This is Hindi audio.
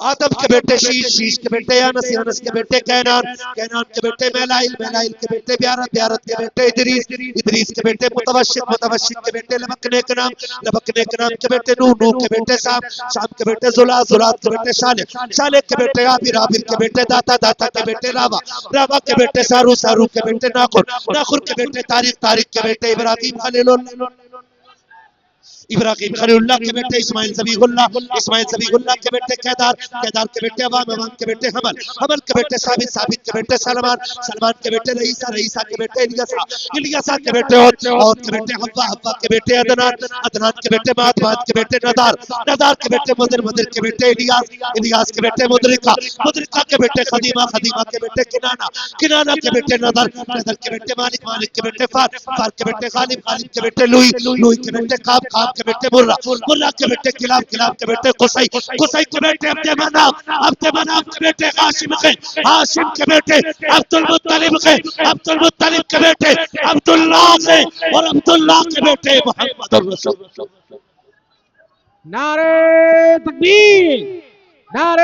आदम के बेटे शीश, शीश के बेटे यानस, यानस के बेटे कैनान, कैनान के बेटे मेलाइल, मेलाइल के बेटे ब्यारत, ब्यारत के बेटे इदरीस, इदरीस के बेटे मुतवशिक, मुतवशिक के बेटे लबकने के नाम, लबकने के नाम के बेटे नूह, नूह के बेटे शाम, शाम के बेटे जुला, जुलात के बेटे शाले, शाले के बेटे आबिर, आबिर के बेटे दाता, दाता के बेटे रावा, रावा के बेटे सारू, सारू के बेटे नाखुर, नाखुर के बेटे तारिक, तारिक के बेटे इब्राहिम खलीलुल्लाह, इब्राहिम खलीलुल्लाह के बेटे इस्माइल ज़बीहुल्लाह, इस्माइल ज़बीहुल्लाह के बेटे केदार, केदार के बेटे अवाम, अवाम के बेटे हमल, हमल के बेटे साबित, साबित के बेटे सलमान, सलमान के बेटे रईसा, रईसा के बेटे इलियासा, इलियासा के बेटे औद के बेटे हव्वा, हव्वा के बेटे अदनान, अदनान के बेटे माद, माद के बेटे नदार, नदार के बेटे मुदर, मुदर के बेटे इलियास, इलियास के बेटे मुदरिका, मुदरिका के बेटे खदीमा, खदीमा के बेटे किनाना, किनाना के बेटे नदर, नदर के बेटे मालिक, मालिक के बेटे फार, फार के बेटे गालिब, गालिब के बेटे लुई, लुई के बेटे काब, काब के बेटे मुर्रा, मुर्रा के बेटे किलाब, किलाब के बेटे कुसई, कुसई के बेटे अब्दे मनाफ, अब्दे मनाफ के बेटे हाशिम के, हाशिम के बेटे अब्दुल मुत्तलिब के, अब्दुल मुत्तलिब के बेटे अब्दुल्लाह के, और अब्दुल्लाह के बेटे मोहम्मद रसूल। नारे तकबीर, नारे